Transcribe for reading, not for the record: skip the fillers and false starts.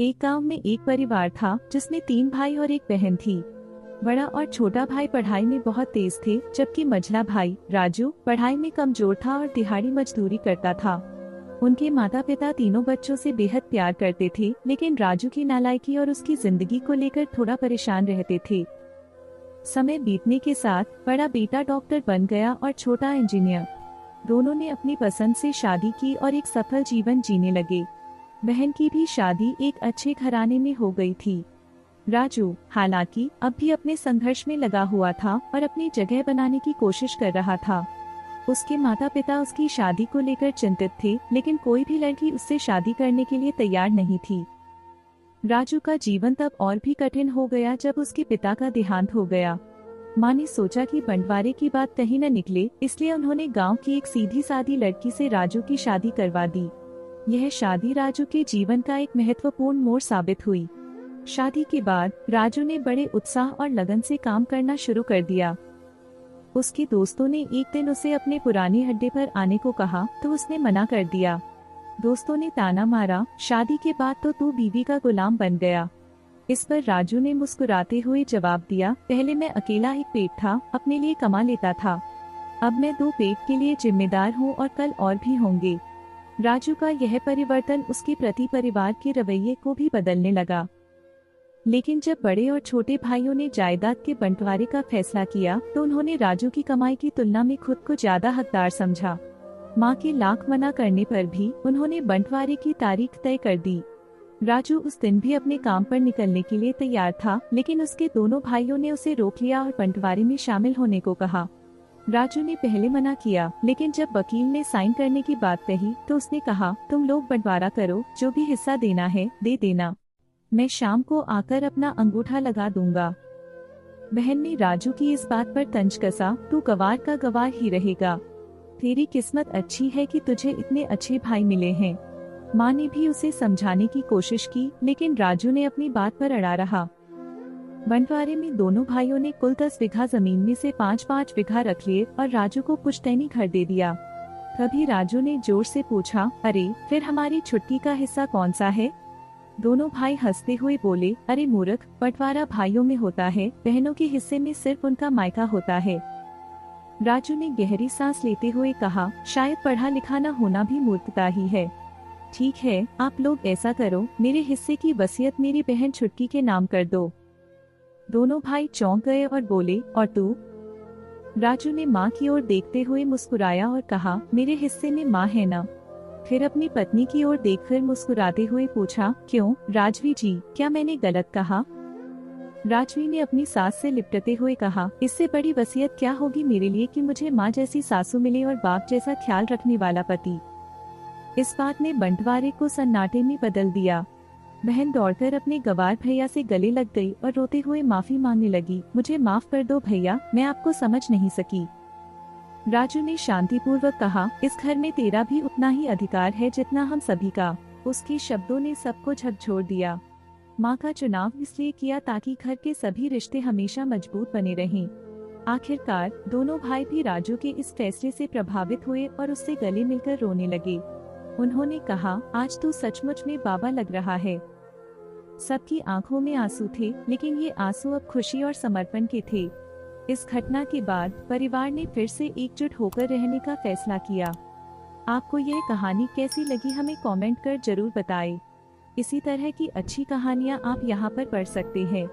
एक गांव में एक परिवार था जिसमें 3 भाई और एक बहन थी। बड़ा और छोटा भाई पढ़ाई में बहुत तेज थे, जबकि मझला भाई राजू पढ़ाई में कमजोर था और दिहाड़ी मजदूरी करता था। उनके माता पिता तीनों बच्चों से बेहद प्यार करते थे, लेकिन राजू की नालायकी और उसकी जिंदगी को लेकर थोड़ा परेशान रहते थे। समय बीतने के साथ बड़ा बेटा डॉक्टर बन गया और छोटा इंजीनियर। दोनों ने अपनी पसंद से शादी की और एक सफल जीवन जीने लगे। बहन की भी शादी एक अच्छे घराने में हो गई थी। राजू हालांकि अब भी अपने संघर्ष में लगा हुआ था और अपनी जगह बनाने की कोशिश कर रहा था। उसके माता पिता उसकी शादी को लेकर चिंतित थे, लेकिन कोई भी लड़की उससे शादी करने के लिए तैयार नहीं थी। राजू का जीवन तब और भी कठिन हो गया जब उसके पिता का देहांत हो गया। माँ ने सोचा कि बंटवारे की बात कहीं न निकले, इसलिए उन्होंने गांव की एक सीधी सादी लड़की से राजू की शादी करवा दी। यह शादी राजू के जीवन का एक महत्वपूर्ण मोड़ साबित हुई। शादी के बाद राजू ने बड़े उत्साह और लगन से काम करना शुरू कर दिया। उसके दोस्तों ने एक दिन उसे अपने पुराने अड्डे पर आने को कहा तो उसने मना कर दिया। दोस्तों ने ताना मारा, शादी के बाद तो तू बीवी का गुलाम बन गया। इस पर राजू ने मुस्कुराते हुए जवाब दिया, पहले मैं अकेला एक पेट था, अपने लिए कमा लेता था। अब मैं 2 पेट के लिए जिम्मेदार हूँ और कल और भी होंगे। राजू का यह परिवर्तन उसके प्रति परिवार के रवैये को भी बदलने लगा। लेकिन जब बड़े और छोटे भाइयों ने जायदाद के बंटवारे का फैसला किया तो उन्होंने राजू की कमाई की तुलना में खुद को ज्यादा हकदार समझा। माँ के लाख मना करने पर भी उन्होंने बंटवारे की तारीख तय कर दी। राजू उस दिन भी अपने काम पर निकलने के लिए तैयार था, लेकिन उसके दोनों भाइयों ने उसे रोक लिया और बंटवारे में शामिल होने को कहा। राजू ने पहले मना किया, लेकिन जब वकील ने साइन करने की बात कही तो उसने कहा, तुम लोग बंटवारा करो, जो भी हिस्सा देना है दे देना, मैं शाम को आकर अपना अंगूठा लगा दूंगा। बहन ने राजू की इस बात पर तंज कसा, तू गवार का गवार ही रहेगा। तेरी किस्मत अच्छी है कि तुझे इतने अच्छे भाई मिले हैं। माँ ने भी उसे समझाने की कोशिश की, लेकिन राजू ने अपनी बात पर अड़ा रहा। बंटवारे में दोनों भाइयों ने कुल 10 बीघा जमीन में से 5-5 बीघा रख लिए और राजू को पुश्तैनी घर दे दिया। तभी राजू ने जोर से पूछा, अरे फिर हमारी छुटकी का हिस्सा कौन सा है? दोनों भाई हंसते हुए बोले, अरे मूर्ख, बंटवारा भाइयों में होता है, बहनों के हिस्से में सिर्फ उनका मायका होता है। राजू ने गहरी सांस लेते हुए कहा, शायद पढ़ा लिखा न होना भी मूर्खता ही है। ठीक है, आप लोग ऐसा करो, मेरे हिस्से की वसीयत मेरी बहन छुटकी के नाम कर दो। दोनों भाई चौंक गए और बोले, और तू? राजू ने माँ की ओर देखते हुए मुस्कुराया और कहा, मेरे हिस्से में माँ है ना। फिर अपनी पत्नी की ओर देखकर मुस्कुराते हुए पूछा, क्यों राजवी जी, क्या मैंने गलत कहा? राजवी ने अपनी सास से लिपटते हुए कहा, इससे बड़ी वसीयत क्या होगी मेरे लिए कि मुझे माँ जैसी सासू मिले और बाप जैसा ख्याल रखने वाला पति। इस बात ने बंटवारे को सन्नाटे में बदल दिया। बहन दौड़कर अपने गवार भैया से गले लग गई और रोते हुए माफी मांगने लगी, मुझे माफ कर दो भैया, मैं आपको समझ नहीं सकी। राजू ने शांतिपूर्वक कहा, इस घर में तेरा भी उतना ही अधिकार है जितना हम सभी का। उसके शब्दों ने सबको झकझोर दिया। माँ का चुनाव इसलिए किया ताकि घर के सभी रिश्ते हमेशा मजबूत बने रहें। आखिरकार दोनों भाई भी राजू के इस फैसले से प्रभावित हुए और उससे गले मिलकर रोने लगे। उन्होंने कहा, आज तू सचमुच में बाबा लग रहा है। सबकी आंखों में आंसू थे, लेकिन ये आंसू अब खुशी और समर्पण के थे। इस घटना के बाद परिवार ने फिर से एकजुट होकर रहने का फैसला किया। आपको यह कहानी कैसी लगी हमें कमेंट कर जरूर बताएं। इसी तरह की अच्छी कहानियाँ आप यहाँ पर पढ़ सकते हैं।